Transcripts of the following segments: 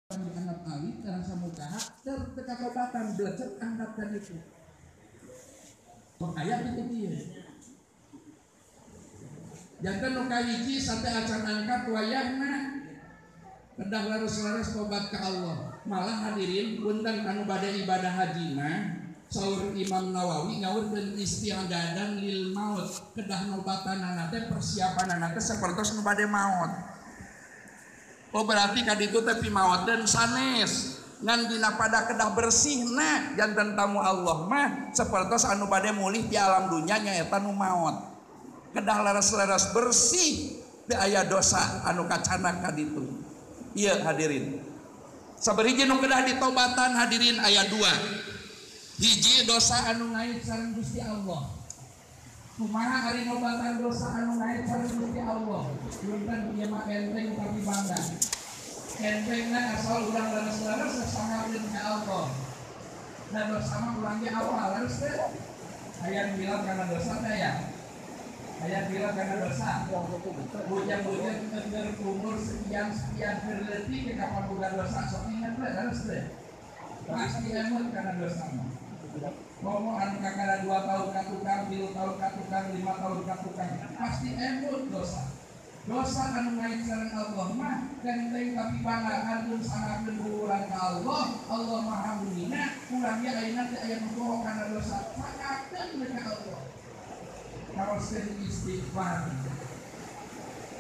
dianggap alit karena samukaha terkekabatan belajar angkatkan itu ayat itu dia jantan nu kahiji sampai acan angkat wayahna kedah laras-laras tobat ke Allah. Malah hadirin punten anu bade ibadah haji mah saur Imam Nawawi ngaurkeun isti'dadan lil maut, kedah nobatanana teh persiapanana teh sapertos nu bade maut. Oh berarti kaditu teh pimaot dan sanes ngan dina pada kedah bersihna janten tamu Allah mah sapertos anu bade mulih di alam dunya nyaeta nu maot. Kedah laras-laras bersih teu aya dosa anu kacanak kaditu. Iya hadirin. Saberhiji nu kedah ditobatan hadirin aya 2. Hiji dosa anu ngait sareng Gusti Allah. Kumaha ari nobatan dosa anu ngait sareng Gusti Allah. Punten ieu mah enteng tapi bangga. Entengna asal urang laras-laras sasangareun ka Allah. Dan dosa mah urang ge awal laras teh. Aya bilang kana dosa teh ya. Ayat bilang karena dosa bujang-bujang tenger umur sekian berletih ke kapan bukan dosa sok ingat lah harus deh pasti emot karena dosa ngomong anu kakara 2 tahun katukang 3 tahun katukang 5 tahun katukang pasti emot dosa anu ngait sareng Allah mah genteng tapi bangga antun sangakeun buuran ka Allah maha munina urang ge ayeuna teh aya nu bohong karena dosa sangakeun ka Allah. Kawas istighfar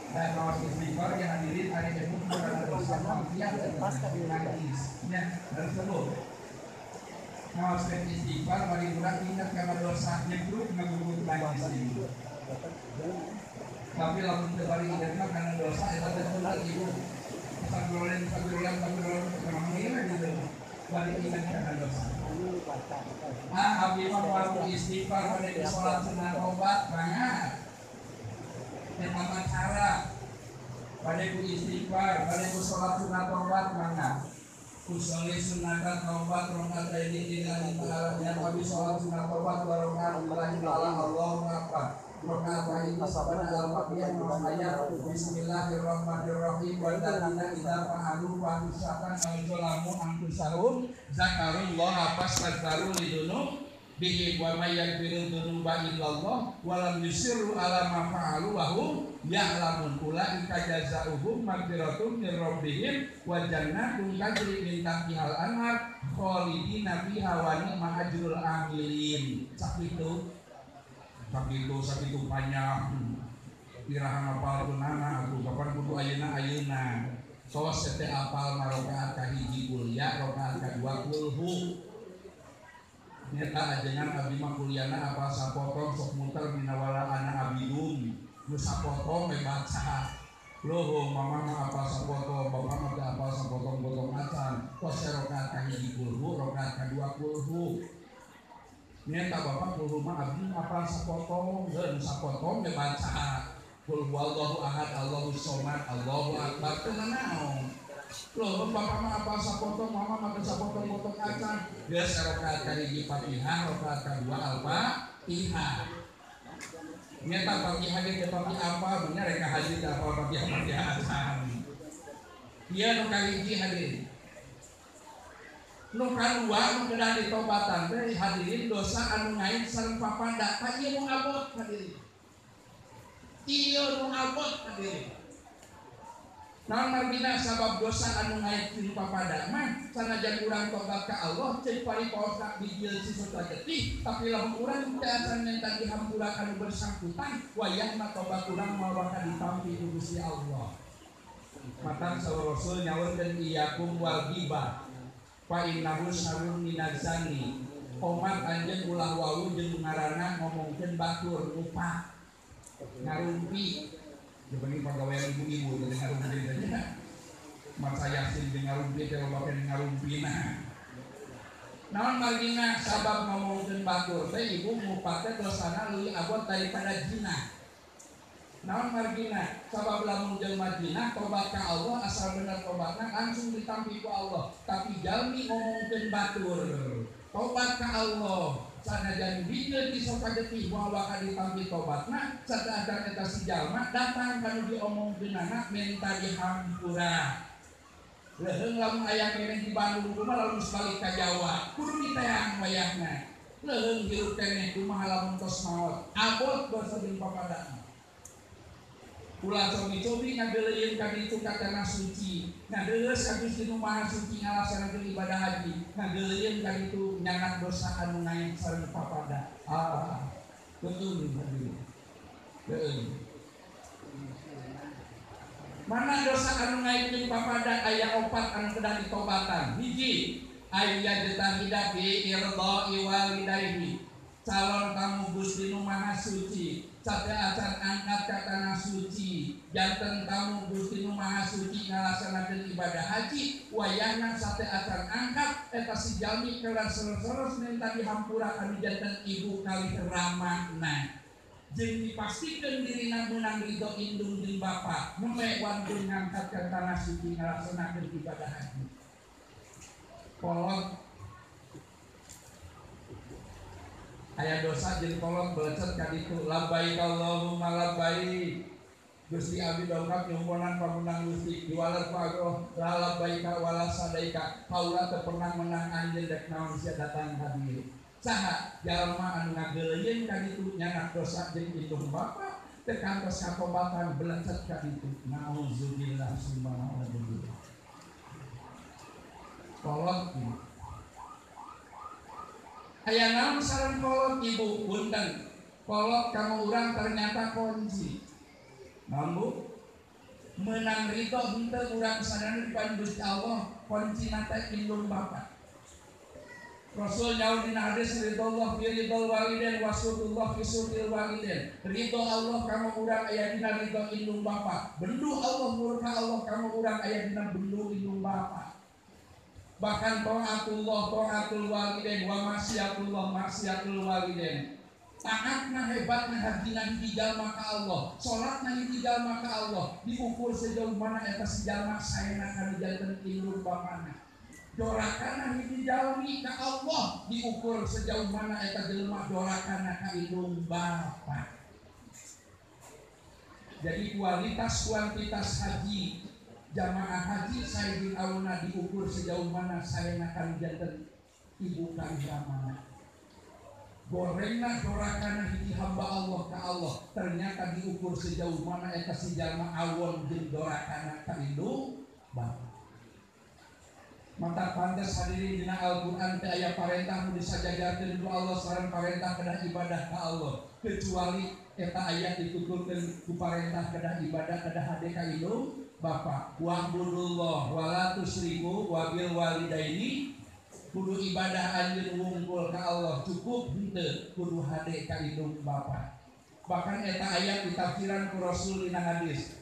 dan kawas istighfar yang hadirin hari ini karena dosa maksiat dan nangis ya harus dulu kawas istighfar mari urang ingat karena dosa nyebruk ngagubut nangis ini tapi lamun teu bari ingat karena dosa eta teh ibu sagurolen karena mengira gitu bari ingat karena dosa. Abdi mah waktu istighfar pada sholat sunat tobat banget. Pertama cara pada ku istighfar, pada ku sholat sunat tobat banget. Usoli sunat tobat rokat ini dengan ibaratnya kami sholat sunat tobat rokat ilahi ta'ala Allahu akbar. Rokat ini sabana al-fatihah ayat Bismillahirrahmanirrahim wa ladina idza fa'alu fahisatan aw zalamu anfusahum zakarullah fastaghfiru lidunub bihi wa may yaghfiru dzunuba illallah wa lam yusirru ala ma fa'alu wa hum ya'lamun ulaika jazaohum maghfiratun min rabbihim wa jannatun tajri min tahtihal anhar khalidina fiha wa ni'ma ajrul amilin. Sakitu banyak pirahan apal kunana aku kapan kudu ayeuna sos teh apal marokaat kahiji kuliah rokaat kadua kulhu nyata ajengan abdi mah kuliahna apal sapotong sok muter minawala ana abidum nu sapotong we baca loh mama mah apal sapotong bapak mah teu apal sapotong-potong acan tos rokaat kahiji kulhu rokaat kadua kulhu nyata bapak kulhu mah abdi apal sapotong dan sapotong we baca Qul huwallahu ahad Allahu somad Allahu akbar teu naon. Loh bapak mah apa sapotong mama mah sapotong-potong acan. Geus rakaat kahiji Fatihah, rakaat kadua Al-Fatihah. Nyata Fatihah ge teu Fatihah apa bener rek haji teh apa Fatihah acan. Ieu nu kahiji hadirin. Nu kadua nu kedah ditobatan teh hadirin dosa anu ngait sareng papada ka ieu nu abot hadirin. Iya nu abot hadirin. Naon margina sabab dosa anu ngait di papada mah sanajan urang tobat ka Allah ceuk pariposa bijil sisota getih tapi lamun urang teu acan minta dihampura anu bersangkutan wayahna tobat urang mawa ka ditampi ku Gusti Allah. Matan saur Rasul nyaurkeun iyakum wal ghibah fa innahu syarrun minaz-zanni. Omat anjeun ulah wau jeung ngaranna ngomongkeun batur lupa ngarumpi dibanding pegawai ibu-ibu dari ngarumpi saja masa yakin dengan ngarumpi kalau bapak ngarumpi naon margina sabab ngomongkeun batur teh ibu mupatnya dosana leuwih abot daripada zina. Naon margina sabab lamun jelema zina tobat ka Allah asal bener tobatna langsung ditampi ku Allah tapi jalmi ngomongkeun batur tobat ka Allah sanajan bijil disoka getih bawa ka ditampi tobatna sadadar eta si jalma datang kana diomongkeunana minta dihampura Leheung lamun aya keneh di Bandung kumaha lamun balik ka Jawa kudu diteang wayahna. Leheung hirup keneh kumaha lamun tos maot abot basa jeung papada. Ulah cobi-cobi ngadeuleuyeun ka ditu ka tanah suci. Ngadeuleuh ka Gusti Nu Maha Suci ngalaksanakeun ibadah haji. Ngadeuleuyeun ka ditu nyangat dosa anu ngaeng sareng papada. Betul hadirin. Mana dosa anu ngaitkeun papada aya 4 anu kedah ditobatan. Hiji, aya jetahida fi irdai walidayhi. Calon tamu Gusti Nu Maha Suci, sate acan angkat ka tanah suci. Janten tamu Gusti Nu Maha Suci ngalaksanakeun ibadah haji, wayahna sate acan angkat eta si jalmi kelar seres-seres minta dihampura kami janten ibu kali ramahna. Jeung dipastikeun dirina meunang ridho indung jeung bapa meme wantun ngangkat ka tanah suci ngalaksanakeun ibadah haji. Kolot aya dosa jeung kolot belecet ka ditu labbaik Allahumma labbaik. Gusti abdi dongkap nyumponan pamunang Gusti diwales pagoh la labbaik wala sadaika. Kaula teu pernah menang anjeun dek naon sia datang hadir. Saha jalma anu ngageuleuyeun ka ditu nyanak dosa jeung indung bapa teu kantos katobatan belecet ka ditu. Nauzubillah summa nauzubillah. Kolot aya naon sareng kolot ibu punten. Kolot kamu urang ternyata kunci. Naon Bu? Menang ridho henteu urang sadana di Gusti Allah kuncina teh indung bapa. Rasul nyaur dina hadis ridho fi ridho walidain wasudullah fi sudil walidain. Ridho Allah kamu urang aya dina ridho indung bapa. Bendu Allah murka Allah kamu urang aya dina bendu indung bapa. Bahkan taatullah taatul walidain wa maksiatul walidain. Taatna hebatna hajina hiji jalma ka Allah, salatna hiji jalma ka Allah, diukur sejauh mana eta si jalma saena kana janten indung bapana. Dorakana hiji jalmi ka Allah diukur sejauh mana eta jelema dorakana ka indung bapa. Jadi kuantitas haji jamaah haji sayyidin awuna diukur sejauh mana saena kan janten ibu kan jamana. Gorengna dorakana hiji hamba Allah ka Allah ternyata diukur sejauh mana eta si jalma awon jeung dorakana ka indung bapa. Mata pantes hadirin dina Al-Qur'an teh aya parentah nu disajajarkeun ku Allah sareng parentah kedah ibadah ka Allah kecuali eta ayat dituturkeun ku parentah kedah ibadah kedah hade ka indung bapa. Wa'budullah wa la tusyriku wa bil walidaini. Kudu ibadah anjeun wungkul ka Allah cukup henteu kudu hade ka indung bapa. Bahkan eta ayat ditafsiran ku Rasul dina hadis.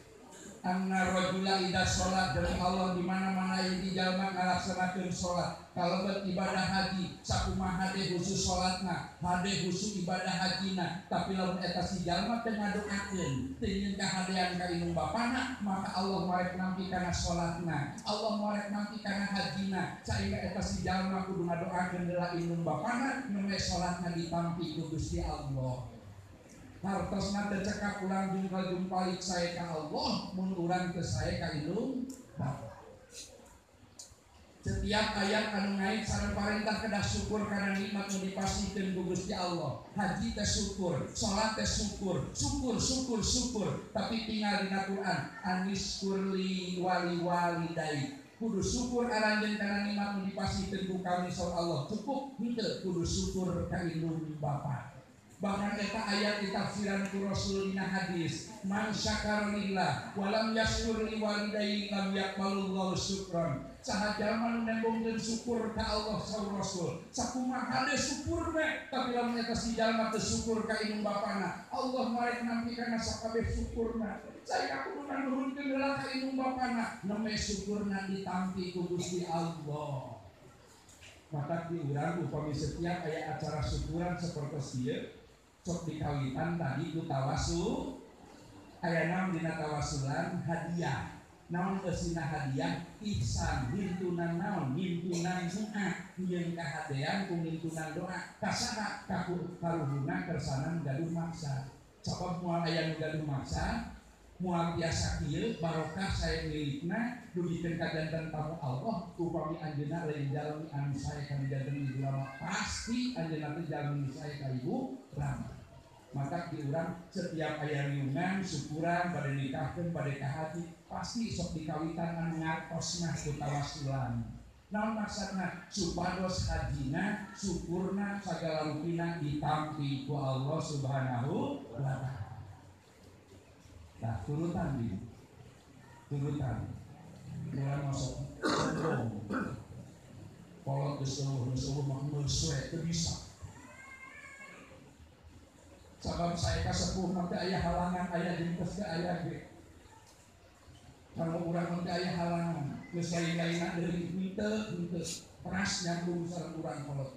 Anna rajula idza sholat dari Allah di mana-mana yang jalma ngalaksanakeun sholat. Kalau beribadah haji sakumaha hade khusus sholatna, hade khusus ibadah hajina. Tapi lamun eta si jalma teu ngadoakeun, teu nyeun kahadean ka indung bapana, maka Allah marek nampi kana sholatna. Allah marek nampi kana hajina. Saehingga eta si jalma kudu ngadoakeun deula indung bapana, nu sholatna ditampi ku Gusti Allah. Hartosna teu cekap urang jumpalik sae ka Allah mun urang teu sae ka indung bapa. Setiap ayat anu ngait sareng parentah kedah syukur karena nikmat nu dipasikeun ku Gusti Allah. Haji teh syukur, salat teh syukur, syukur. Tapi tinggal dina Quran, aniskurli wali-walidai. Kudu syukur aranjeun kana nikmat nu dipasikeun ku kami sa Allah. Cukup henteu kudu syukur ka indung bapa. Bahkan eta ayat ditafsiran ku Rasul dina hadis, man syakara lillah wa lam yashkur li walidayhi lam yaqbalullahu syukran. Saha jalma nu nembongkeun syukur ka Allah saur Rasul, sakumaha hade syukurna tapi lamun eta si jalma teu syukur ka indung bapana, Allah marek nampi kana sakabeh syukurna. Saya kudu nuhunkeun heula ka indung bapana, neme syukurna ditampi ku Gusti Allah. Maka di urang upami setiap aya acara syukuran sapertos ieu sok dikawitan tadi ku tawasul aya naon dina tawasulan hadiah. Naon eusina hadiah ihsan hintunan naon hintunan doa jeung kahadean ku hintunan doa kasaha ka karuhuna kersana gaduh maksa. Sabab moal aya nu gaduh maksa Mual biasa kieu barokah saya milikna dugikeun ka janten tamu Allah upami anjeunna lain jalmi anu sae ka janten ibu lama pasti anjeunna teh jalmi sae ka ibu lama. Maka diurang setiap aya riungan syukuran pada nikahkeun pada kahati pasti sok dikawitan anu ngartosna ku tawasulan. Naon maksudna supados hajina syukurna sagala rupina ditampi ku Allah Subhanahu wa taala. Nah, turutan mulai masuk sombong kolot geus mah meuswe teu bisa sabab saya kasepuh mah teu aya halangan aya dintes teu aya ge kalau urang mah teu aya halangan geus lain-lainna deui henteu peras nyambung sareng urang kolot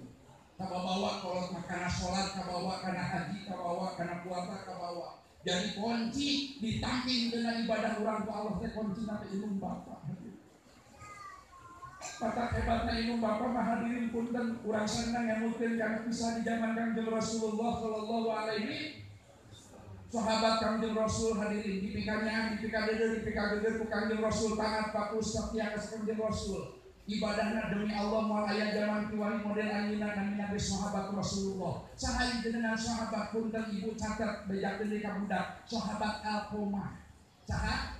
kabawa kolot mah kana salat kabawa kana haji kabawa kana puasa kabawa. Jadi kunci ditamping dengan ibadah orang ke Allah teh kunci nanti ilmu bapa. Patah hebatnya ilmu bapa mah hadirin punten urang senang yang mungkin karena bisa di zaman Kanjeng Rasulullah sallallahu alaihi sahabat Kanjeng Rasul hadirin di pikanya di pikageudeun ku Kanjeng Rasul taat patuh setia ka Kanjeng Rasul. Ibadahna demi Allah moal aya zaman kiwali model anjeunna namina sahabat Rasulullah. Saha dengan sahabat punten ibu catat bejakeun di ka budak sahabat Alqamah. Saha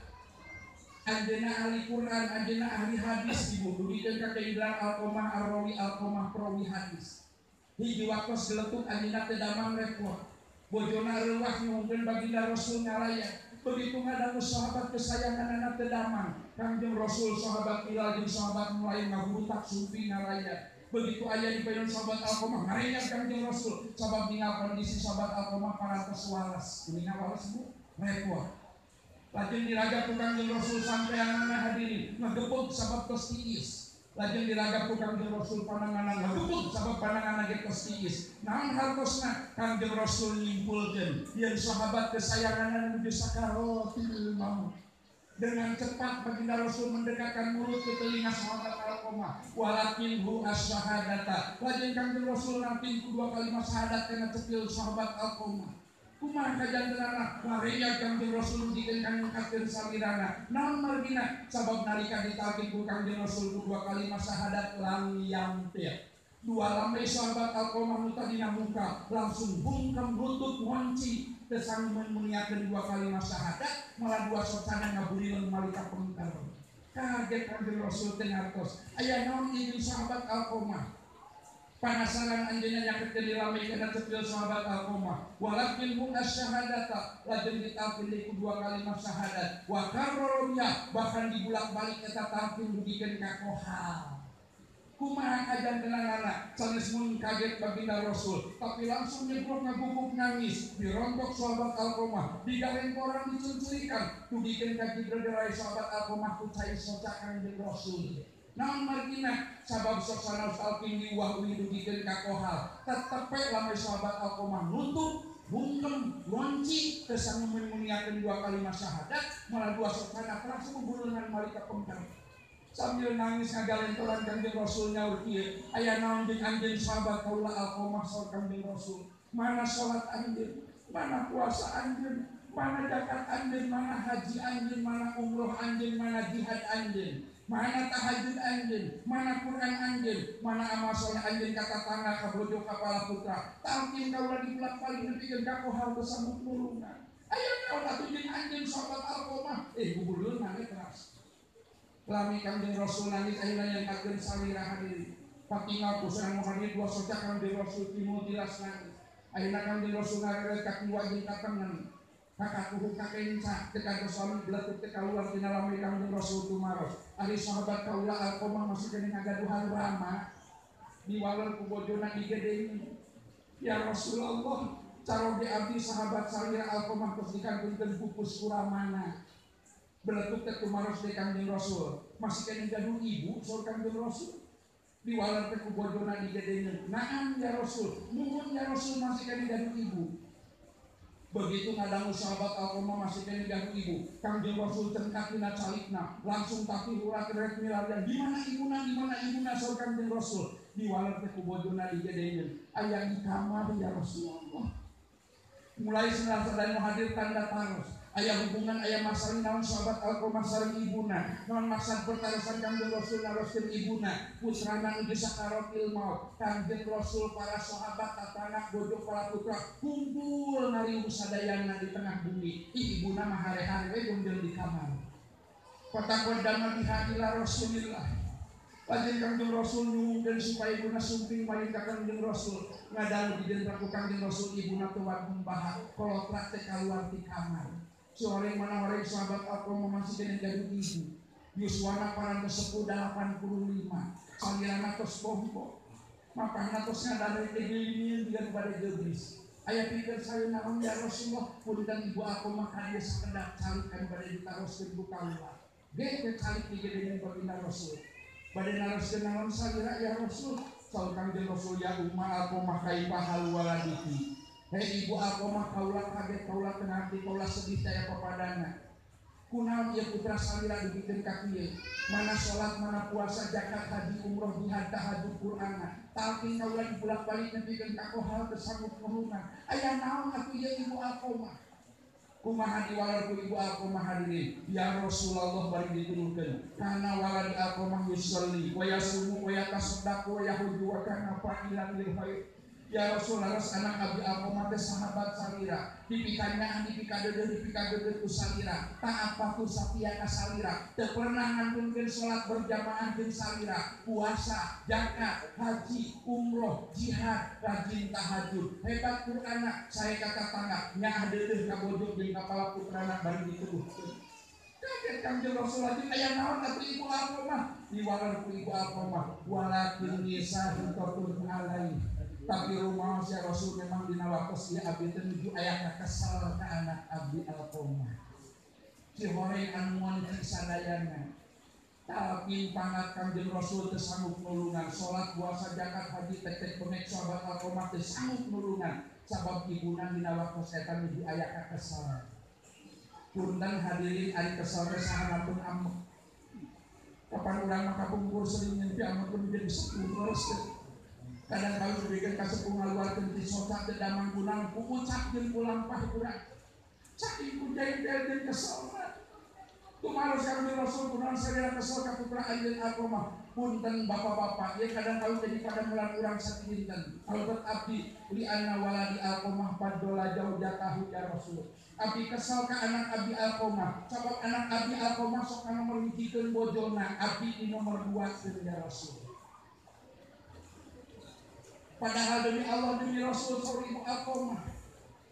anjeunna ahli Quran, anjeunna ahli hadis ibu dugikeun ka keindahan Alqamah arrawi Alqamah perawi hadis. Hiji waktos geletuk anjeunna teh damang repot. Bojona reuwah nyuhunkeun baginda Rasul ngaraya. Begitu ngadangu sahabat kesayangan anak tedamang Kanjeng Rasul sahabat Bilal jeung sahabat mulai ngaburutak sumpi ngaraya. Begitu aya di payun sahabat Alqamah ngarenya Kanjeng Rasul sabab ningal kondisi sahabat Alqamah parantos waras. Kuninga waras Bu repot. Lajeng diragap ku Kanjeng Rasul sampeanna hadirin ngagepuk sabab tos tiis. Lajeng diragap ku Kanjeng Rasul pananganan ngagepuk sabab pananganna ge tos tiis. Naon hartosna Kanjeng Rasul nyimpulkeun yen sahabat kesayangan menuju sakaratul maut. Dengan cepat baginda Rasul mendekatkan mulut ke telinga sahabat Alqamah. Walakin hu asyhadata. Lajeng Kanjeng Rasul nanti kedua kalimat syahadat kana cepil sahabat Alqamah. Kumaha kajantenana warenya Kanjeng Rasul dikeun ngangkatkeun samirana. Naon margina sabab nalika ditalkin ku Kanjeng Rasul kedua kalimat syahadat lam yampir. Dua lambai sahabat Alqamah nu tadina muka langsung bungkem lutut ngonci tesang menmuniakeun dua kalimat syahadat malah dua socana ngaburileun malika pengkar. Kaget Kanjeng Rasul teh ngartos aya naon ieu sahabat Alqamah. Panasaran anjeunna nyakeutkeun di lamai kana cepil sahabat Alqamah. Walakin hu asyhadata lajeng ditalkin di dua kalimat syahadat. Wa karrarnya bahkan dibulak-balik eta talkin dugikeun ka kohal. Kumaha kajantenana sanes mun kaget baginda Rasul tapi langsung nyebrok ngaguguk nangis dirontok sahabat Alqamah digaleng orang dicuncurikan dugikeun ka Jibril rai sahabat Alqamah ku cai soca Kanjeng Rasul. Naon margina sabab sok sanaos talkin diwahi dugikeun ka kohal tetepe lamai sahabat Alqamah nuntut bungkem lonci teu muniakeun dua kalimat syahadat malah dua sokana langsung buleungan malika pengkar. Sambil nangis ngagalentoran Kanjeng Rasul nyaur kieu aya naon jeung anjeun sahabat kaula Alqamah saur Kanjeng Rasul mana salat anjeun mana puasa anjeun mana zakat anjeun mana haji anjeun mana umroh anjeun mana jihad anjeun mana tahajud anjeun mana Quran anjeun mana amal saleh anjeun ka tatangga ka bojo ka kepala putra talkin kaula dibulak-balik nepikeun ka kohal bersambut mulungan aya naon atuh jeung anjeun sahabat Alqamah gubernur nangis keras. Lami Kanjeng Rasul nangis akhirnya yang kagen salira hadirin. Patinggal kusang hadir dua soca Kanjeng Rasul timur tilas nangis. Akhirnya Kanjeng Rasul ngaret kaki wajib katengan. Kakak kuhu kakenca tekan Rasul beletuk teka luar tina lami Kanjeng Rasul tumaros. Ahli sahabat kaula Alqamah masih kena ngagaduhan rama. Diwaler ku bojona digedeni. Ya Rasulullah, caroge abdi sahabat salira Alqamah tos dikantunkeun pupus kuramana. Beletuk teh kumaros di Kanjeng Rasul masih kena gaduh ibu saur Kanjeng Rasul diwalar teh ku bojona digedeungeun naam ya Rasul nuhun ya Rasul masih kena gaduh ibu. Begitu ngadangu sahabat Alqamah masih kena gaduh ibu Kanjeng Rasul tengkat tina calikna langsung tapi urat rek milarian di mana ibuna saur Kanjeng Rasul diwalar teh ku bojona digedeungeun aya di kamar ya Rasulullah. Mulai senang sedang hadir tanda taros Aya hubungan aya masalah naon sahabat Alqamah sareng ibuna naon maksud pertarusan Kangjeng Rasul naroskeun ibuna putrana nuju sakaratil maut Kangjeng Rasul para sahabat tatanak bojo para putra kumpul ngariung sadayana di tengah bumi ibuna mah hare-hare we gonjol di kamar patakon damel di hadila Rasulillah lajeng Kangjeng Rasul nyuwungkeun supaya ibuna sumping maring ka Kangjeng Rasul ngadalu di jenderal ku Kangjeng Rasul ibuna teu wagum bahak kolotrak teh kaluar di kamar seorang mana orang sahabat aku masih kena gaduh ibu Yuswana para sepuh 85 salirana tos bombo makanya tos ngadari tegelimin dengan pada jebris ayah pikir saya naon ya Rasulullah punten ibu aku makan dia sekedap calikan pada ditaroskeun ku kaula ge calik digeudeun baginda Rasul pada naroskeun naon salira ya Rasul saur Kangjeng Rasul ya umma aku makai pahal waladiki hei ibu aku mah kaulah kaget kaulah kena hati kaulah sedih saya kepadanya kunaon ieu putra salira dibikeun ka kieu mana salat mana puasa zakat haji umroh jihad tahajud Qur'an talqin kaulah dibulak-balik nepikeun ka kohal tersambut nuhungan aya naon aku ieu ibu aku mah kumaha diwalar ku ibu aku mah hadirin ya Rasulullah bari dituduhkeun kana waladi aku mah yusolli wa yasumu wa yatasaddaqu wa yahuju wa kana fa'ilan lil khair ya Rasulullah anak abdi Alqamah teh sahabat salira dipikanya dipikadeudeuh ku salira taat patuh satia ka salira teu pernah ngantunkeun salat berjamaah jeung salira puasa zakat haji umroh jihad rajin tahajud hebat Qur'ana sae ka tatangga nya deudeuh ka bojo jeung kepala putrana bari dituduhkeun kaget Kangjeng Rasul lagi aya naon atuh ibu Alqamah diwalar ku ibu Alqamah walakin nisa hintatun alai tapi rumah si Rasul memang dina waktos dia abdi teh nuju aya kesal ka anak abdi Alqamah si horeng anu moal sadayana tapi pangat Kangjeng Rasul teu sanggup nulungan salat puasa zakat haji tek pemek sahabat Alqamah teu sanggup nulungan sabab ibuna dina waktos eta nuju aya ka kesal punten hadirin ari kesal teh sahanapun ameh kapan urang maka bungkur sering nyimpi ameh pun jadi sepuluh kadang kali diberikan kasepuh ngaluarkeun ti soca teu damang gunang ucap jeung pulang pah urang saking kujain teh kesalna kumaros Kangjeng Rasul kunaon sadaya kesal ka putra anjeun Alqamah punten bapak-bapak ieu kadang kali jadi pada mulan urang sakinten albat abdi li anna waladi Alqamah padola jauh jatahu ya Rasul abdi kesal ka anak abdi Alqamah sabab anak abdi Alqamah sok kana merhijikeun bojona abdi di nomor 2 ya Rasul padahal demi Allah demi Rasul saur ibu Alqamah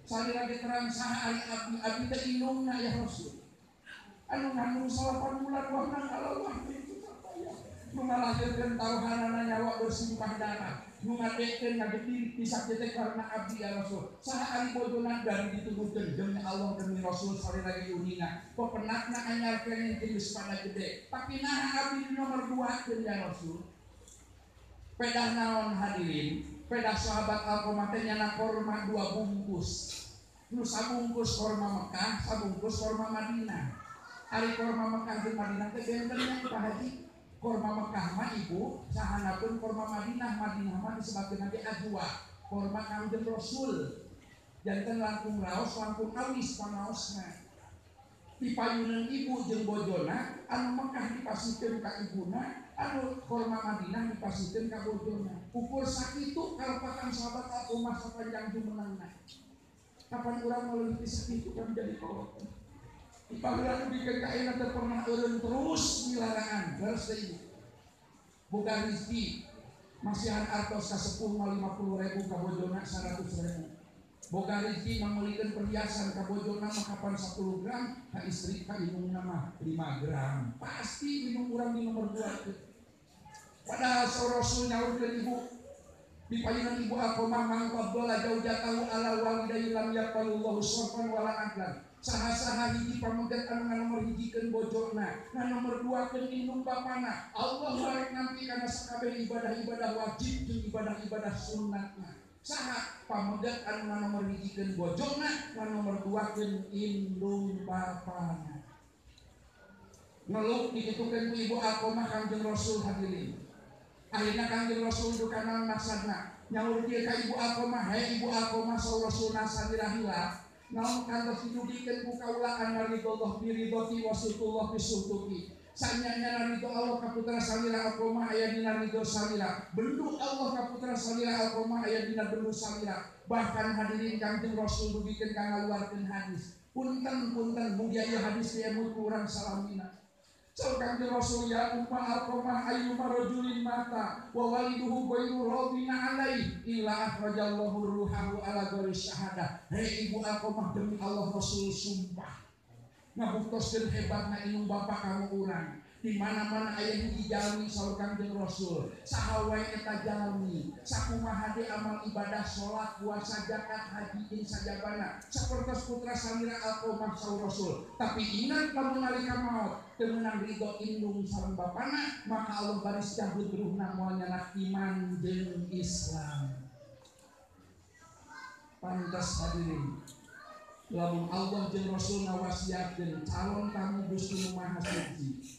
salira diterang saha ari abdi teh indungna ya Rasul anu ngandung 8 bulan wahna kalawah itu sapaya nu ngalahirkeun taruhanana nyawa bersimpah darah nu ngadekeun ngageuti pisah teh karena abdi ya Rasul saha ari bojona dari dituduhkeun demi Allah demi Rasul salira diunina pepenatna anyarkeun geus pada gede tapi nah abdi di nomor 2 ya Rasul pedah naon hadirin pedah sahabat Alqamah teh nyana korma 2 bungkus nu sabungkus korma Mekah sabungkus korma Madinah ari korma Mekah jeung Madinah teh bentennya Pak Haji korma Mekah mah ibu sahanapun korma Madinah mah disebutkeun nanti ajwa korma Kangjeng Rasul janten langkung raos langkung awis panaosna dipayuneun ibu jeung bojona anu Mekah dipasikeun ka ibuna anu korma Madinah dipasikeun ka bojona ukur sakitu kalpakan sahabat Alqamah sapanjang jumenangna kapan urang meuleuh ti sakitu kan jadi kolot dipanggil bikin kain teh pernah eureun terus dilarangan leres deui boga rezeki masihan artos ka sepuh 50.000 ka bojona 100.000 boga rezeki meulikeun perhiasan ka bojona mah kapan 10 gram ka istri ka indungna mah 5 gram pasti indung urang di nomor 2 padahal saur Rasul nyaurkeun ibu dipayunan ibu Alqamah mangkab dola jauh jatahu ala walidayhi lam yaqbalullahu sarfan wala adlan saha-saha hiji pamegat anu nomor hijikeun bojona nomor 2 keun indung bapana Allah barek nampi kana sakabeh ibadah-ibadah wajib jeung ibadah-ibadah sunnatna saha pamegat anu nomor hijikeun bojona nomor 2 keun indung bapana ngeluh dikitukeun ku ibu Alqamah Kangjeng Rasul hadirin akhirna Kangjeng Rasul dukana maksudna nyaur dia ka ibu Alqamah hei ibu Alqamah saur Rasulna salira hilaf namun kantos didugikan ku kaula anna ridallah biridati wa sultullah bisultuki. Sanyanya narito Allah kaputra salira alqomah aya dina ridho salira. Bendu Allah kaputra salira alqomah aya dina bendu salira. Bahkan hadirin Kanjeng Rasul dugikeun ka ngaluarkeun hadis. Punten mugia ieu hadis teh kurang salamina. Sau Kanjeng Rasul ya ummah alqomah ayyuma rajulin mata wa waliduhu ghairu radina alaihi illa akhrajallahu ruhahu ala ghairi syahadah. Hei ibu alqomah, demi Allah Rasul sumpah ngabuktoskeun hebatna inung bapak kamu urang. Di mana-mana aya hiji jalmi saur Kanjeng Rasul, saha wae eta jalmi, sakumaha de amal ibadah salat, puasa, zakat, haji jeung sajabana, sapertos putra samira alqomah saur Rasul. Tapi ingat lamun nalika maot teu meunang ridho indung sareng bapana, maka Allah baris cabut ruhna moal nyanak iman jeung Islam. Pantas hadirin, lamun Allah jeung Rasul ngawasiatkeun calon tamu Gusti Nu Maha Suci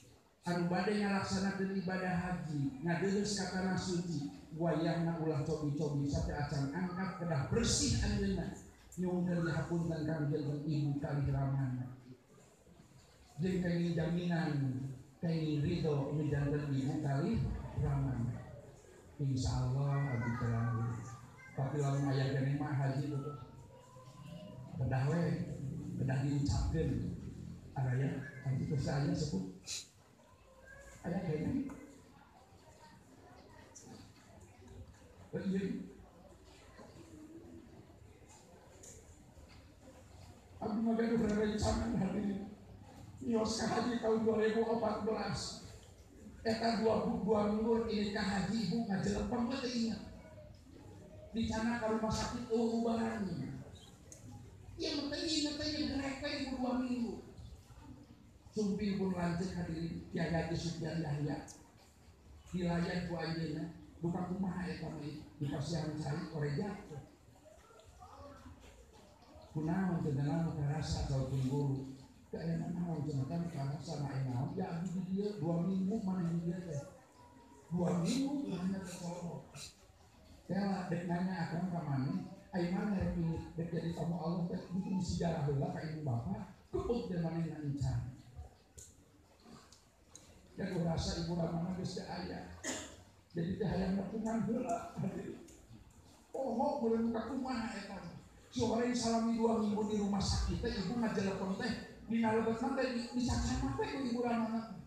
anu bade ngalaksanakeun ibadah haji ngadeulus ka tanah suci, wayahna ulah cobi-cobi sampai acan angkat kedah bersih anjeunna nyuhun dihapunten Kanjeng Ibu kali ramana. Jeung kami jaminan kami ridho mijanten Ibu kali ramana. Insyaallah abdi terang. Tapi lamun aya keneh mah haji itu kedah we kedah diucapkeun araya haji teh saya sebut aya kayaknya begini abdi magaduh rerencangan hadirin nios ka haji tahun 2014 eta 22 minggu ini ka haji ibu ngajelepeng we teh ingat dicana ka rumah sakit ubarannya ya mentenya gerek ibu 2 minggu sumping pun lanjut hadirin Yaya Supian Yahya dilayan ku anjeunna bukan kumaha eta mah di pasihan cari koreja kunaon teu naon karasa sautun guru kaena naon cenah kan karasa na naon ya abdi di dieu 2 minggu maneh di dieu teh 2 minggu maneh teh solo teh dek nanya akan ka maneh ai maneh rek dek jadi tamu Allah teh bikin sejarah heula ka ibu bapak kebut teh maneh ngancan. Ya gue rasa ibu ramana geus teu aya. Jadi teh hayang nepungan heula. Poho beureum ka kumaha eta. Sore salami 2 minggu di rumah sakit teh ibu ngajelepeng teh dina lebetna teh dicacana teh ku ibu ramana.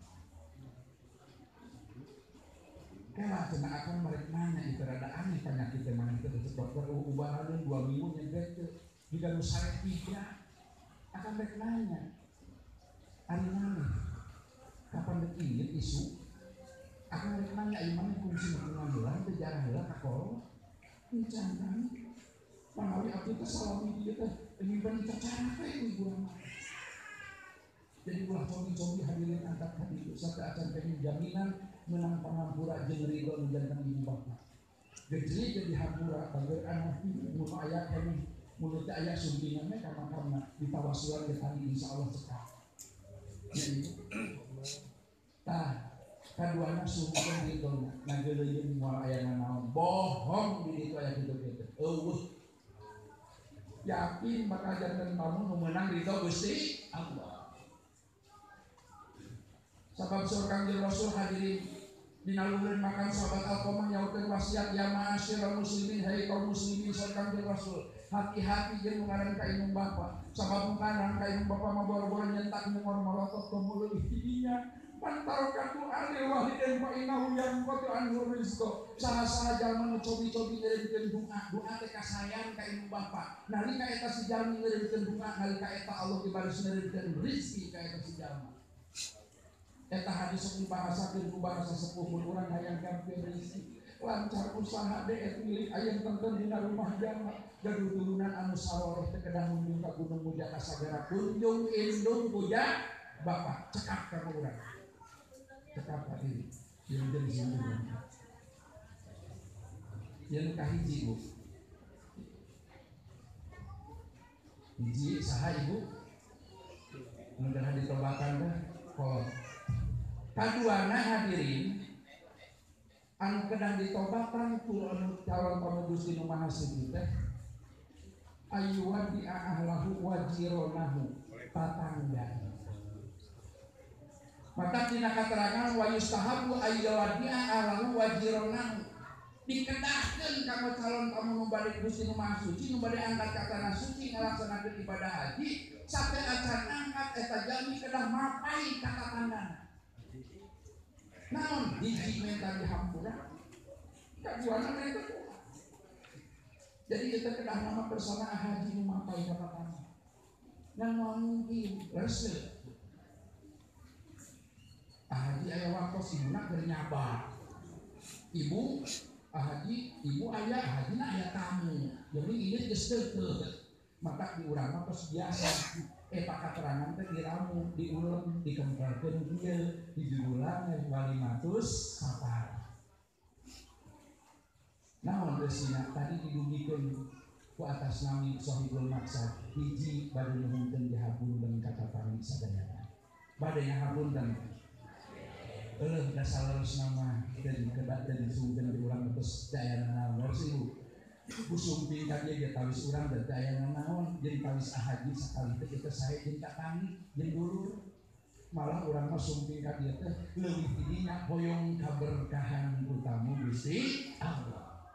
Kala cenah akan merek nanya itu rada aneh penyakit teh mana teh dokter ubaraneun 2 minggu nyegret teh digalu sare 3 akan merek nanya. Ari maneh kapan dek inget isu akan rek nanya ieu maneh fungsi pengambilan teh jarang heula ka koro encan manawi abdi teh salami dieu teh nyimpen cara teh ibu ramah. Jadi ulah cobi-cobi hadirin angkat hati sampai acan pengen jaminan menang pangampura jeung ridho nu janten ibu bapak. Gejli jadi hampura bageur anak mun aya keneh mun teu aya sumpingan ka makamna ditawasulan ge tadi insyaallah cekak. Jadi tah kaduana sumpen ridho ngageuleuyeun moal aya naon bohong di ditu aya kitu-kitu eueuh yakin bakal janten tamu nu meunang ridho Gusti Allah. Sabab saur Kanjeng Rasul hadirin dina luhur makan sahabat Alqamah nyaurkeun wasiat ya ma'asyiral muslimin hai kaum muslimin saur Kanjeng Rasul hati-hati jeung ngaran ka inung bapa sabab ngaran ka inung bapa mah boro-boro nyentak ngomong malotot kemulut didinya pantarokan alil wahidin fa innahu yanqatu anhu rizqo saha-saha jalma nu cobi-cobi ngeureumkeun doa teh kasayang ka inung bapa nalika eta si jalma ngeureumkeun doa nalika eta Allah dibaris ngeureumkeun rezeki ka eta si jalma. Eta hadis sok dibahasakeun ku bahasa sepuh mun urang hayang kampeun rezeki lancar usaha deet milik aya tenten dina rumah jama gaduh turunan anu saloreh teh kedah munjung ka gunung muja ka sagara kunjung indung puja bapak cekap ka urang cekap ka diri yang jadi sini yang kahiji bu hiji saha ibu mudah ditobakan dah kolot kaduana hadirin anu kedang ditobatan turun calon tamu Gusti Nu Maha Suci teh ayyuwadi ahlahu wajironahu tatangga. Maka dina keterangan wa yustahabu ayyuwadi ahlahu wajironahu dikedahkeun kanggo calon tamu nu bade Gusti nu Maha Suci nu bade angkat ka tanah suci ngalaksanakeun ibadah haji sampai acan angkat eta jalmi kedah mapai ka tatanggana. Naon hiji minta dihampura kaduana mereka tuh. Jadi kita kedah nama persona haji nu mapai ka tatangga. Ngan mungkin resep haji aya waktu simuna keur nyabar. Ibu haji, ibu ayah haji na ayah tamu. Jadi ini geus teu mata diurang mah tos biasa. Eta katerangan teh diramu, diulem, dikempelkeun kieu, dijudulan walimatus safar. Naon resina tadi didugikeun ku atas nami Sohibul Maksad hiji bade nuhunkeun dihabunkeun ka tatami sadayana. Bade ngahabunkeun dasar harus nama dan kebat dan disungkeun di urang terus daya naon sih kusumping ka dia tawis urang dan daya naon jeung tawis haji sakali teh kita sae jeung katani jeung dulur malah urang mah sumping ka dia teh leuwih ti dinya hoyong kaberkahan ku tamu Gusti Allah.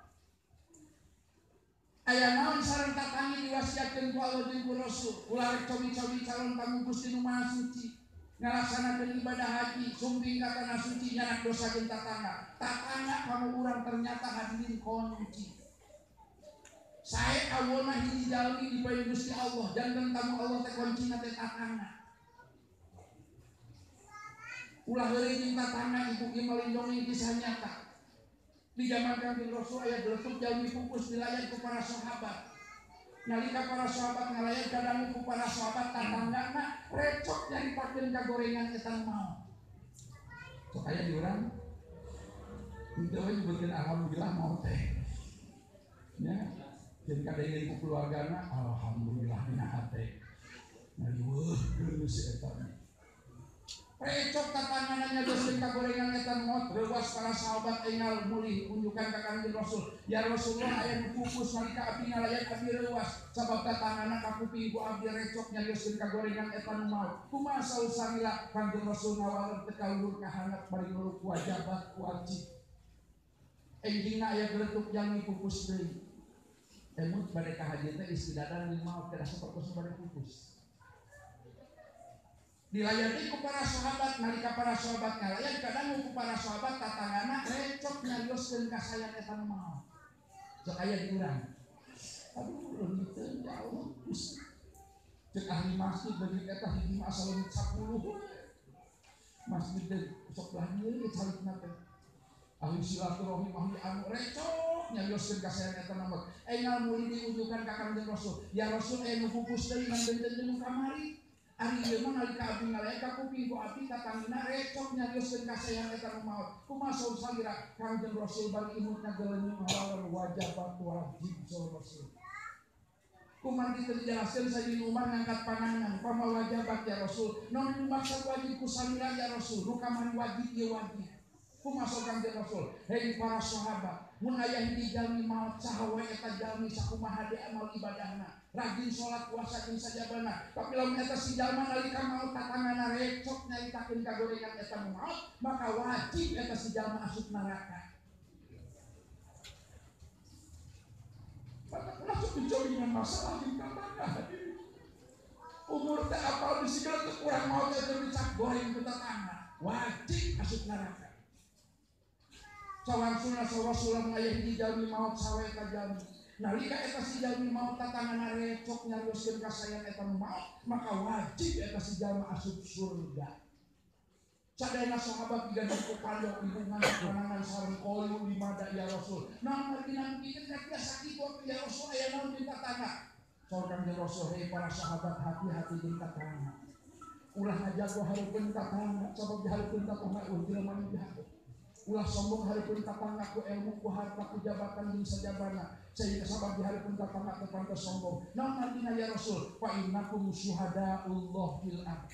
Aya naon sareng tatani diwasiatkeun ku Allah jeung ku Rasul ulah rek cobi-cobi calon tamu Gusti nu Maha Suci ngalaksanakeun ibadah haji sumping ka tanah suci nyarak dosa jeung tatangga kamu urang ternyata hadirin kunci sae aweuna hiji jalmi dipaeun Gusti Allah janten tamu Allah teh kuncina teh tatangga ulah heureuy jeung tatangga ibu ieu melindungi kisah nyata di zaman Kanjeng Rasul aya geletuk jalmi pupus dilayan ku para sahabat. Nalika para sahabat ngalayan kadang ku para sahabat tatanggana recok yang dipakeun ka gorengan eta mau. Sok aya di urang henteu we nyebutkeun alhamdulillah mau teh. Nya, jeung kadenge ku keluargana alhamdulillah dina teh. Ngaliweuh geus eta. Recok tatangananya dosen ka gorengan eta maut rewas para sahabat enggal mulih unjukan ka Kanjeng Rasul. Ya Rasulullah aya nu pupus nalika abdi ngalayan abdi rewas sabab tatanganna ka kuping ibu abdi recok nyalioskeun ka gorengan eta maut. Kumaha saur samila Kanjeng Rasul ngawaler teu kaluhur ka handap bari nuluk wajibat wajib. Enjingna aya geletuk jalmi pupus deui. Emut bade ka haji teh istidadan li maut kada sapertos bade pupus. Dilayani ku para sahabat nalika para sahabat ngalayan kadang ku para sahabat tatanggana recok nyalioskeun ka sayan eta mah. Sok aya di urang. Aduh leuwih teu jauh. Cek ahli masjid bagi eta hiji mah asal 10. Masjid teh sok lah ieu caritna teh. Ahli silaturahmi ahli anu recok nyalioskeun ka sayan eta mah. Enggal mulih diunjukkan ka Kanjeng Rasul. Ya Rasul aya nu pupus deui ngan beunteun kamari. Ari ieu mah nalika abdi ngalayan ka kuping ku abdi tatanggina recok nyarioskeun ka sayan eta nu maot. Kumaha saur salira Kanjeng Rasul bari imutna geuleung halal wajibat wajib saur Rasul. Kumaha kitu dijelaskeun saji Umar ngangkat panangan pama wajibat ya Rasul. Naon nu maksud wajib ku salira ya Rasul? Nu kamari wajib ieu wajib. Kumaha saur Kanjeng Rasul? Hei para sahabat, mun aya hiji jalmi maot saha wae eta jalmi sakumaha de amal ibadahna. Rajin sholat puasa jeung sajabana tapi lamun eta si jalma nalika maot tatanggana recok nyaritakeun ka gorengan eta nu maot maka wajib eta si jalma asup neraka. Masuk dijoliman masalah di tatangga. Umur teh apal bisi geletuk urang maot eta dicak goreng ku tatangga wajib asup neraka. Cawan sunah Rasulullah aya hiji jalmi maot sawe ka jalmi nalika eta si jalmi maot tatanggana recok nyarioskeun ka sayan eta nu maot maka wajib eta si jalma asup surga. Sadayana sahabat diganti ku pandok ibu ngangkat panangan sareng qalu limada ya Rasul. Naon margina kieu teh biasa kitu ya Rasul aya naon di tatangga. Saur Kanjeng Rasul hei para sahabat hati-hati di tatangga. Ulah ngajago hareupeun tatangga sabab dihareupeun tatangga ulil mani jahat. Ulah sombong hareupeun tatangga ku ilmu ku harta ku jabatan jeung sajabana sehingga sabab di hareupeun tatangga teu pantes sombong. Naon artina ya Rasul? Fa innakum syuhadaullah fil ard.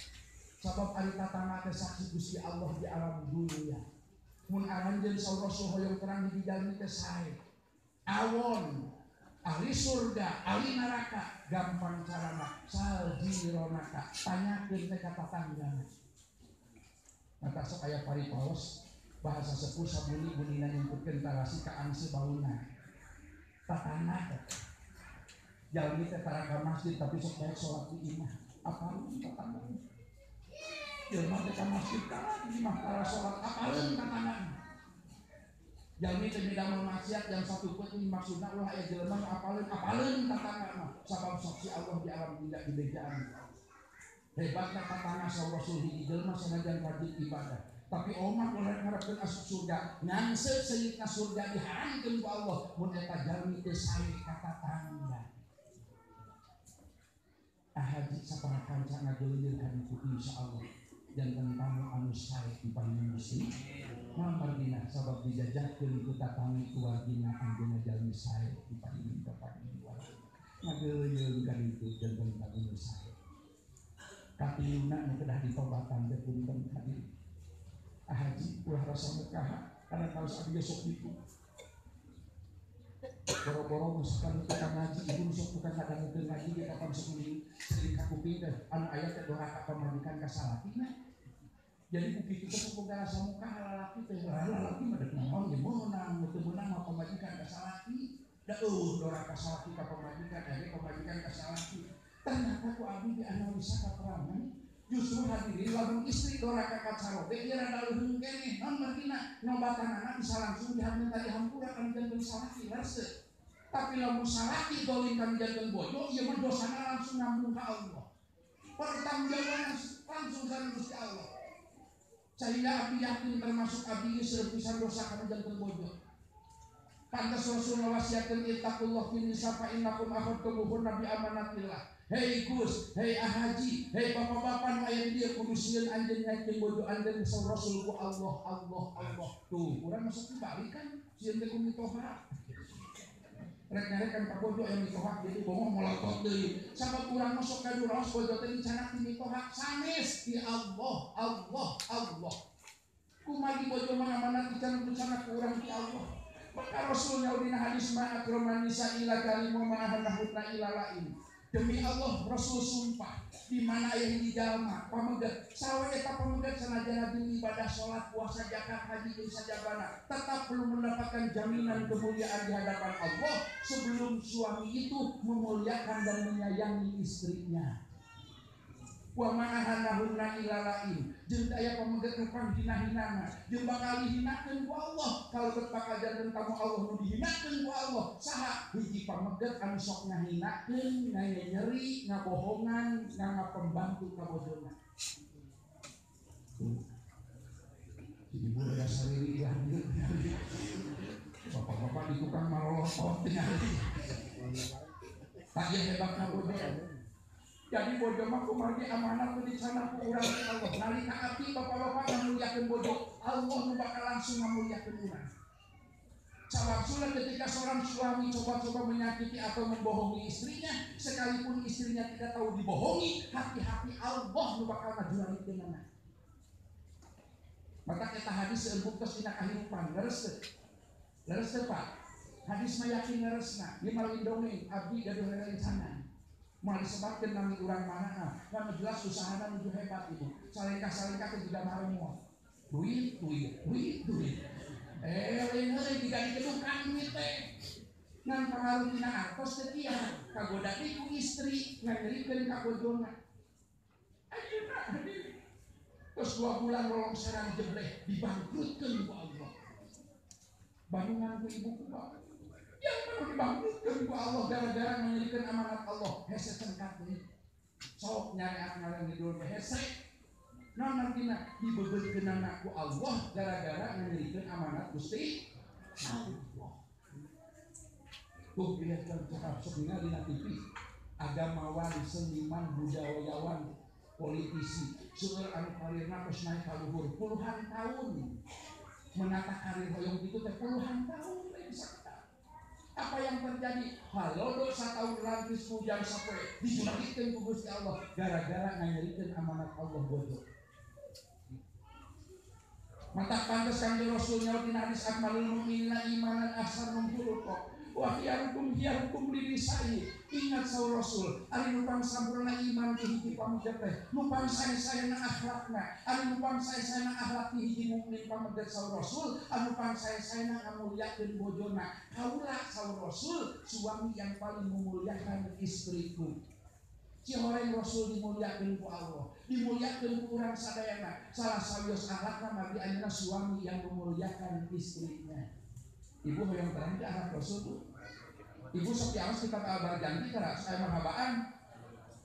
Sabab ari tatangga teh saksi Gusti Allah di alam dunia. Mun aranjeun saur Rasul hoyong terang di jalmi teh sae. Awon ahli surga, ahli neraka, gampang carana saljironaka, tanyakeun teh ka tatanggana. Mata sok aya paripaos bahasa sepuh sabuni-bunina nyumputkeun tarasi ka angsi bauna. Tatana jalmi teh tara ka masjid tapi sok bae salat di imah. Apalun tatana. Jelema teh ka masjid ka di imah tara salat apalun tatana. Jalmi teh midamel maksiat yang satu peuting maksudna ulah aya jelema apalun tatana mah sabab saksi Allah di alam tidak di bejaan. Hebatna tatana saha Rasul hiji jelema sanajan rajin ibadah. Tapi omah oleh ngarepkeun asup surga, nyangseut seulitna surga diharamkeun ku Allah, mun eta jalmi teu sae ka tatangga. Haji saparaha kanca ngageuleuh ka ditu insyaallah. Janten tamu anu sae di paling muslim. Mamar dina sabab dijajahkeun ku tatangga keluargina anjeunna jalmi sae di paling bapak luar. Ngageuleuh ka ditu janten tamu sae. Katiluna nu kedah ditobatan teh punten hadir. Haji ulah rasa mekah karena kalau abdi sok itu boro-boro misalkan kita ngaji ibu sok bukan kadang mungkin ngaji dia kapan sok mending sering kakuping deh anu ayat teh doa pemanikan ka salatina. Jadi begitu teh sok rasa muka lalaki teh lalaki mah dek naon ge meunang teu meunang mah pemajikan ka salaki da doa ka salaki ka pemajikan age pemajikan ka salaki. Ternyata ku abdi di anu wisata perangan justru hadirin lamun istri doraka ka carobe ieu rada leuheung keneh naon martina ngobatanana bisa langsung dihamil tadi hampura kan janten salaki leres. Tapi lamun salaki dolim kan janten bojo ieu mah dosana langsung ngambung ka Allah. Pertanggungjawaban langsung ka Gusti Allah. Sehingga abdi yakin termasuk abdi seueur pisan dosa kana janten bojo. Pantas Rasulullah wasiatkeun ittaqullah fi nisa fa innakum akhadtumuhunna bi amanatillah. Hei Gus, hei Haji, hei bapak-bapak aya di dieu kudu sieun anjeun nyakeun bojo anjeun sa Rasul ku Allah. Tuh, urang masuk dibalik kan sieun teh ku mitoha. Rek ngarekan ka bojo aya mitoha jadi bohong molotot deui. Sabab urang masuk ka duraos bojo teh dicanak di mitoha sanes di Allah. Kumagi bojo mana-mana dicanak ku urang di Allah. Maka Rasulnya dina hadis ma akraman nisa ila kalimu ma ahanahutna ila lain. Demi Allah Rasul sumpah di mana aya hiji jalma pamegat sawe eta pamegat sanajan abdi ibadah salat puasa zakat haji jeung sajabana tetap belum mendapatkan jaminan kemuliaan di hadapan Allah sebelum suami itu memuliakan dan menyayangi istrinya. Wa ma'ahanahunna ila lain jeung aya pamegat nu panghina-hinana jeung bakal dihinakeun ku Allah kalau teu bakal janten tamu Allah nu dihinakeun ku Allah saha hiji pamegat anu sok ngahinakeun nyeri ngabohongan ngapembantu ka bojona. Jadi boleh sariri lah bapak-bapak di tukang marolot tinggal tak hebat ka bojo. Jadi bojo mah kumargi amanah teu dicana ku urang ti Allah. Nalika abdi bapak-bapak ngamuliakeun bojo, Allah nu bakal langsung ngamuliakeun urang. Sawangsulna ketika seorang suami coba-coba menyakiti atau membohongi istrinya, sekalipun istrinya tidak tahu dibohongi, hati-hati Allah nu bakal ngajulanikeun anak. Maka kita hadis seumbuktos dina kahirupan, leres teu Pak? Hadis mah yakin leresna, ieu mah dongeng abdi gaduh rencana. Mau disebabkan nami urang mana kan jelas usahana menuju hebat itu salingkah itu juga maremot duit lain tidak dikedukan duit teh ngan pengaruh tina artos teh kieu kagoda ku istri ngajerikeun ka bojona ayeuna terus 2 bulan lolongseran jebleh dibangkrutkeun ku Allah bangungan ku ibuku Pak yang perlu dibangkrutkan ku Allah gara-gara menjadikan amanat Allah hese tengkat deui sok nyari ngidul hese naon artina dibebeutkeun anak ku Allah gara-gara menjadikan amanat Gusti Allah. Tuh dilihat cakap sok ningali dina TV agamawan seniman budayawan politisi seueur anu karirna geus naik ka luhur puluhan tahun menata karir hoyong kitu teh puluhan tahun bisa. Apa yang terjadi? Halodo satahun lantis pujang sapoe dijulakikeun ku Gusti Allah gara-gara nganyerikeun amanat Allah bojo. Mata pantes Kanjeng Rasul nyaut dina hadis akmalul mukminina imanan ahsanul khuluq. wa khiyarukum linisai. Ingat saur Rasul, ari nu sampurna iman ti hiji pamujat teh, nu sae-saena akhlakna, ari nu sae-saena akhlak ti hiji mukmin pamujat saur Rasul, anu sae-saena ngamulyakeun bojona. Kaula saur Rasul, suami yang paling memuliakan istriku. Cihoreng Rasul dimuliakeun ku Allah, dimuliakeun ku urang sadayana. Salah sawios akhlakna mari ayeuna suami yang memuliakan istrinya. Ibu hoyong terang di akhlak Rasul. Ibu sepiaos kitab Al-Barjanji karena saya marhabaan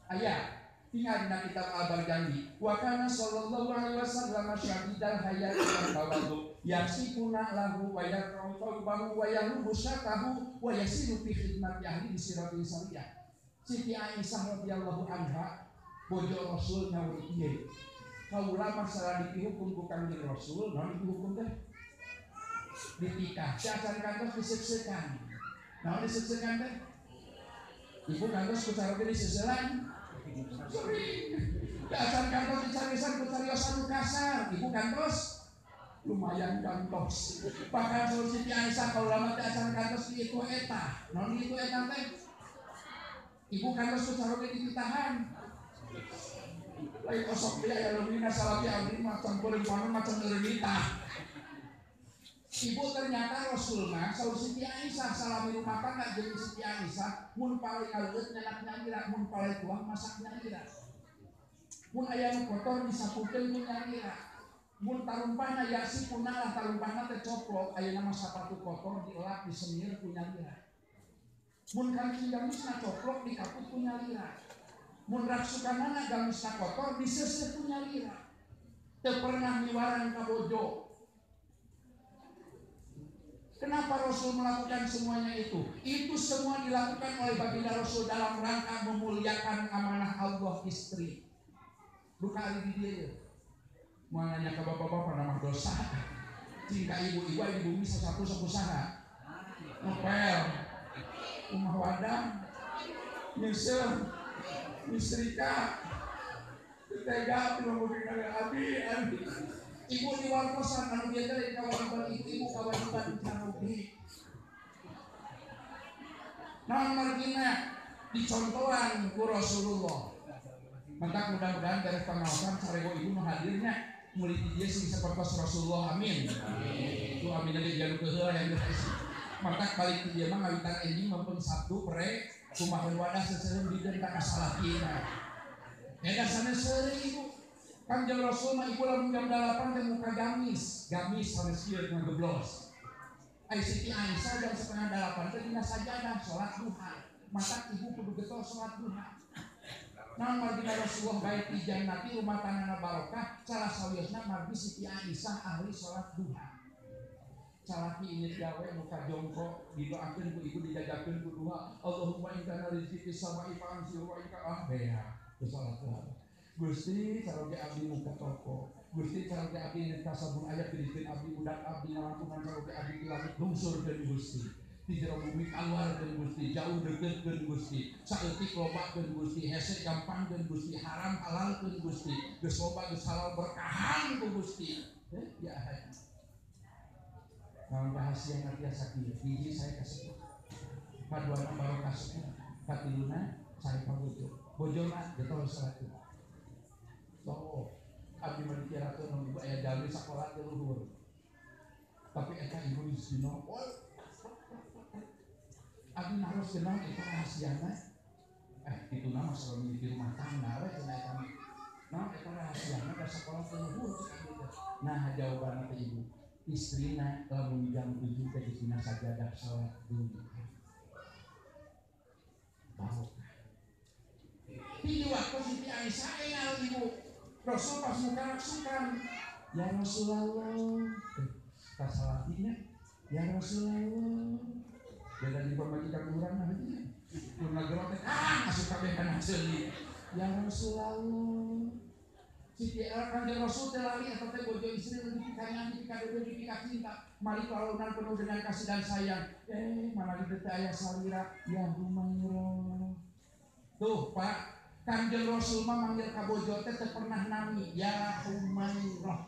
ayat tinggal di kitab Al-Barjanji wa kana sallallahu alaihi wasallam syadidal hayati wal tawadu yaksifuna lahu wa yarqau tawbahu wa yahubu syatahu wa yasiru fi khidmati ahli siratil sariyah. Siti Aisyah radhiyallahu anha bojo Rasul nyaur ieu kaula masalah dihukum bukan di Rasul naon dihukum teh ditikah cacan kantos diseusekan. Nah, diseusekan teh. Ibu kantos ku cara diseuselan. Sering. Acan kantos dicarisan ku cariosan kasar. Ibu kantos lumayan kantos. Bahkan Saur Siti Aisyah kaula mah acan kantos di itu eta. Naon itu eta teh? Ibu kantos ku cara ditahan. Lain osok dia ya lumina salapi abdi macam perempuan macam ngereunitah. Ibu ternyata Rasul mah Saur Siti Aisyah salami rumah tangga jeung Siti Aisyah mun palai aleueut nyanakna ira mun palai tuang masakna ira mun aya nu kotor disapukeun ku ira mun tarumpahna yasi punah tarumpahna teh coplok ayeuna mah sapatu kotor dielak disemir ku ira mun kancing gamisna coplok dikaput ku ira mun raksukanana gamisna kotor diseuseuh ku ira teu pernah niwaran ka bojo. Kenapa Rasul melakukan semuanya itu? Itu semua dilakukan oleh baginda Rasul dalam rangka memuliakan amanah Allah istri. Duka ari di dieu. Moal nanya ka bapak-bapak nama dosa. Jika ibu-ibu di bumi sasapu saha. Ngepel. Rumah wadang. Nyesel. Mistrika. Tega belum mungkin abi. Ibu di warkosan anu dia teh kawajiban ibu kawajiban canubi. Naon margina dicontohan ku Rasulullah. Maka mudah-mudahan dari pengawasan sarego ibu nu hadirnya meuli dia sing sapertos Rasulullah amin. Itu amin deui janu keheula yang geus. Maka kali dia mah ngawitan enjing maupun Sabtu pre kumaha wadah seseueum dideun ka salakina. Eta sanes seueur ibu. Kanjeng Rasul mah ibu lamun jam 8 teh muka gamis sanes kieu ngageblos. Ai Siti Aisyah jam 7:30 teh dina sajadah salat duha. Maka ibu kudu getol salat duha. Naon margina Rasulullah bae ti jannati rumah tanganna barokah, salah sawiosna margi Siti Aisyah ahli salat duha. Calaki ini gawe muka jongkok didoakeun ku ibu dijagakeun ku duha. Allahumma in kana rizqi samai fa anzil wa in ka beha. Salat duha. Gusti caroge abdi muka toko, Gusti caroge abdi neta sabun ayat pilihkeun abdi budak abdi ngalampungan caroge abdi langit lungsur deui Gusti. Di jero bumi keluar deui Gusti, jauh deukeutkeun Gusti, saeutik lobakeun Gusti, hese gampangkeun Gusti, haram halalkeun Gusti, geus loba geus halal berkahan ku Gusti. Ya haji. Namun rahasia natiasa kieu, hiji saya kasih. Kaduana barokah sakit, katiluna saya pabutuh. Bojona getol salat. So, abdi mah dikirakeun nu ibu aya jalmi sakola teh luhur. Tapi eta ibu geus dinopol. Abdi harus kenal eta rahasiana. Itu nama masalah di rumah tangga we cenah eta. Nah, eta rahasiana da sakola teh luhur. Nah, jawabanna teh ibu, istrina lamun jam 7 teh dina sajadah salat duha. Barokah. Di waktu Siti Aisyah enal ibu. Rasul pas muka raksukan, ya Rasulullah, kasalatinya, ya Rasulullah, beda di pembagikan kurang namanya, kurang gerotek, masuk kabeh kana seuli, ya Rasulullah, Siti Kanjeng Rasul telali atau teh bojo istri lebih pikangan, lebih pikak cinta, mari kalaunan penuh dengan kasih dan sayang, mana di teh aya salira, ya Humairah, tuh Pak. Kanjeng Rasul mah manggil ka bojo teh pernah nami ya Humairah.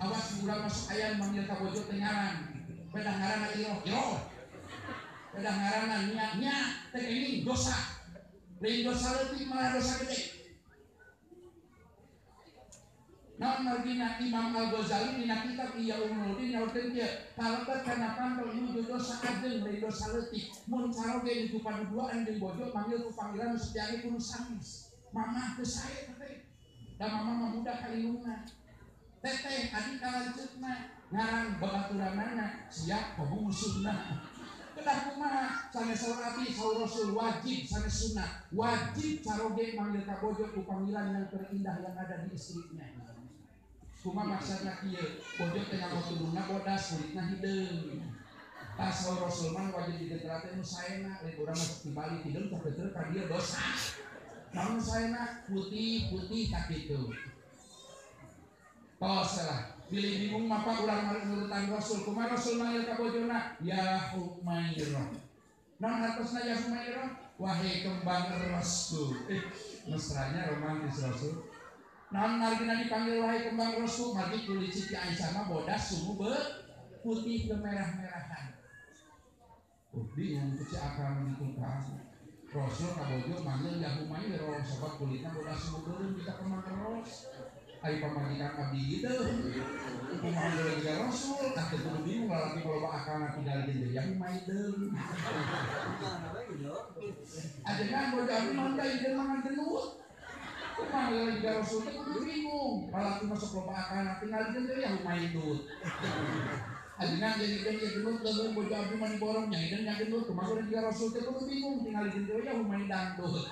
Awas urang masuk aya manggil ka bojo teh ngaran. Beda ngaran iroh. Kadang-kadang niatnya teh ini dosa. Lain dosa leutik malah dosa gede. Naon margina Imam Al-Ghazali dina kitab Ihya Ulumuddin nyaurkeun kieu, kalabat kana pantol nuju dosa ajeng lain dosa leutik. Mun caroge nuju paduduaan jeung bojo manggil ku panggilan setiari kudu sangis. Mamah teu sae teh. Da mamah mamuda ka indungna. Teteh adik kalanceutna ngarang babaturanana siap kamu musuhna. Kedah kumaha sanes saur Abi saur Rasul wajib sanes sunnah wajib caroge manggil ka bojo ku panggilan yang terindah yang ada di istrinya. Kumaha maksudna kieu bojo teh ngagotulungna bodas kulitna hideung. Tas saur Rasul mah wajib digeterate nu saena lain urang masuk dibalik hideung sabeuteuh ka dieu dosa. Namun saena putih-putih tak kitu. Tos lah pilih bingung mapa ulang urutan Rasul kumaha Rasul manggil ka bojona ya Humairah. Naon hartosna ya Humairah? Wahai kembang eresku. Mesranya romantis Rasul. Naon margina dipanggil wahai kembang eresku? Margi kulit Siti Aisyah mah bodas sungu putih kemerah-merahan. Bingung kuci akal ditukang. Rasul ka bojo manggil ya Humairah sebab kulitna bodas sungu beureum kita kembang eres. Ari pamajikan abdi itu kumaha deui ka Rasul tah teu kudu bingung lalaki loba akalna tinggal jeung deui yang main deui ajengan bojo abdi mah teh ieu mangan genut kumaha deui ka Rasul teh kudu bingung lalaki masuk loba akalna tinggal jeung deui yang main deui ajengan jadi genut leuweung bojo abdi mah diborong nya hideung nya genut kumaha deui ka Rasul teh kudu bingung tinggal jeung deui yang main dangdut.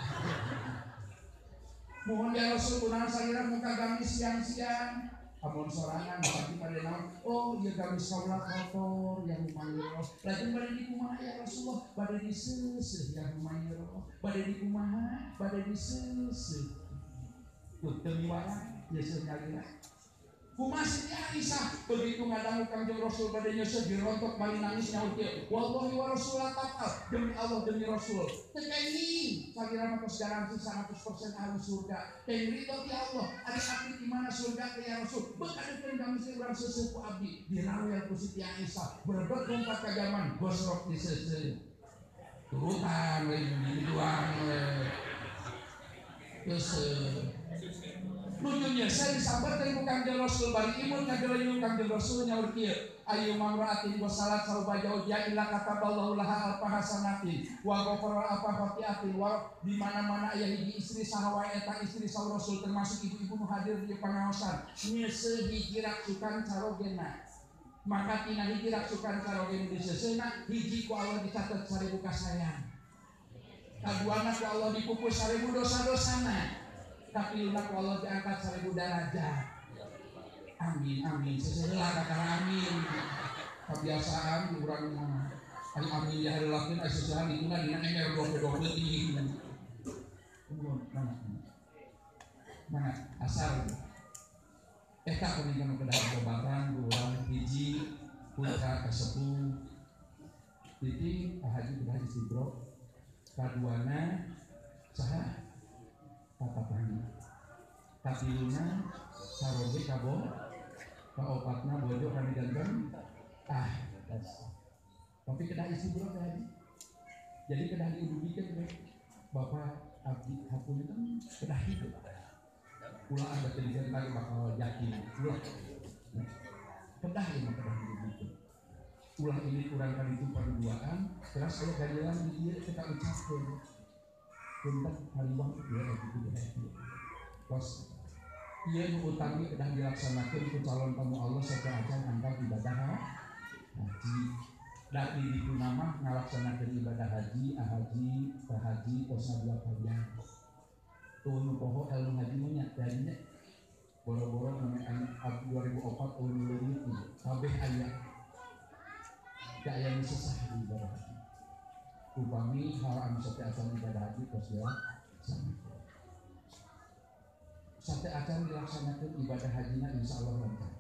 Mohon ya Rasul kunaon salira muka gamis siang-siang amun sorangan berarti pada naon oh ieu gamis kaula kotor yang lumayan lajeng bade di kumaha ya Rasulullah bade diseuseuh yang lumayan bade di kumaha bade diseuseuh tuh teu miwarang ieu seungalina kumaha Siti Aisyah begitu ngadangu Kangjeng Rasul bade nyeuseut dirontok bali nangis nyaur kieu wallahi wa rasul taqal demi Allah demi Rasul teu kenging salira mah tos garansi 100% ahli surga teh ridho ti Allah ari abdi di mana surga teh ya Rasul bekadeukkeun kami urang seuseuh ku abdi dirawel ku Siti Aisyah berebet lompat ka jaman gosrok diseuseuh turutan we diduang we geus lucunya saya disambarkan ku Kangjeng Rasul bari imun ngageuleung Kangjeng Rasul nyaur kieu ayu mamraatin wasalat sauba jauja illa kataballahu laha alfa hasanatin wa ghafara alfa khati'atin wa di mana-mana aya hiji istri saha eta istri saur Rasul termasuk ibu-ibu nu hadir di pangaosan nyeuseut hiji raksukan carogena maka tina hiji raksukan carogena diseuseuna hiji ku Allah dicatet 1000 kasayang kaduana ku Allah dipupus 1000 dosa-dosana tapi lunak Allah diangkat 1000 derajat. Amin amin seselah kakak amin. Kebiasaan urang mah. Ari amin ya hari lakin seselah dituna dina emer 22 leutik. Mana asal eta kuningan kedah bobaran urang hiji putra kasepuh. Jadi haji kedah disibro kaduana saha patapani tapi luna saroge kabo kaopatna bojo kami ganteng tapi kedah isi bro tadi jadi kedah diudugikeun we bapak abdi hakuna kan kedah hidup ulah ada kejadian tadi bakal yakin ulah kedah ieu kedah diudugikeun ulah ini kurang kali itu paduduaan terus aya ganjalan di dieu kita ucapkeun tentang hariwang dia begitu berarti. Terus ia utami sedang dilaksanakan ke calon tamu Allah serta akan angkat ibadah haji. Dari itu nama ngalaksanakan ibadah haji, haji, posna dua kalian. Tuh poho ilmu haji nya darinya boro-boro namanya 2004 ulun leurit kabeh aya. Gaya susah di ibadah haji. Upami hal anu sate acan ibadah haji tos dilaksanakeun. Sate acan dilaksanakeun ibadah hajina insyaallah lancar.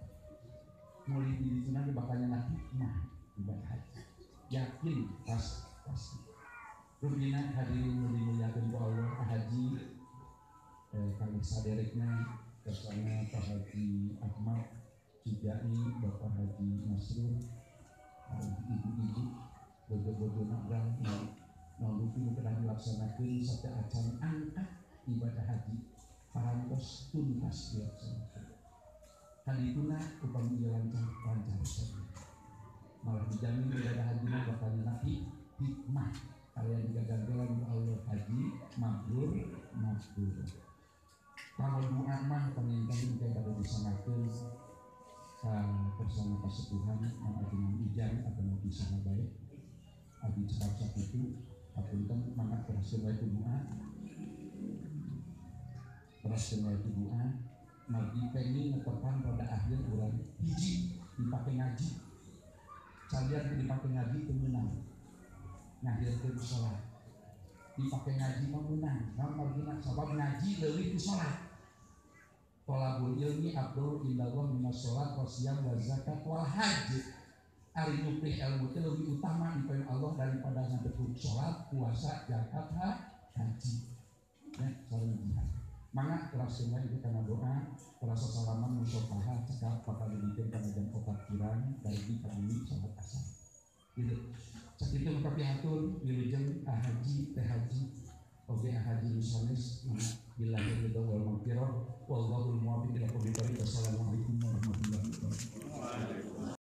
Mulai di dituna bakal nyana hikmah ibadah haji. Yakin pasti. Rubina hadirin nu dimuliakeun ku Allah haji kali saderekna kersana Pak Haji Ahmad juga nih Bapak Haji Masrur ibu-ibu bojo bojo-bojona urang nu kedah dilaksanakeun sate acan angkat ibadah haji parantos tuntas dilaksanakeun. Hadituna upami lancar saja. Malah dijamin ibadah haji bakal dinapi hikmah kalian digagalan ku Allah haji mabrur. Kalau doa mah pengingkang kita pada disanakeun bersama kasepuhan dengan ijan atau nabi sana baik abdi cakap sakitu apunten mangga berhasil wae doa margi pengen netepan pada akhir bulan hiji dipake ngaji kalian dipake ngaji teu meunang ngakhirkeun salat dipake ngaji mah meunang margina sabab ngaji leuwih ku salat. Tolabul ilmi abdul indallah minas sholat wasiyam wa zakat wal hajj. Ari nyupih ilmu itu lebih utama di payung Allah daripada ngadepuk sholat, puasa, zakat, haji. Ya, saling jihad. Mangga terasnya itu karena doa, terasa salaman musofaha cekap bakal dibikin karena jam otak kirang dari di kami sholat asar. Gitu. Sakitu maka pihatur wilujeng haji teh haji. Oke haji nusanes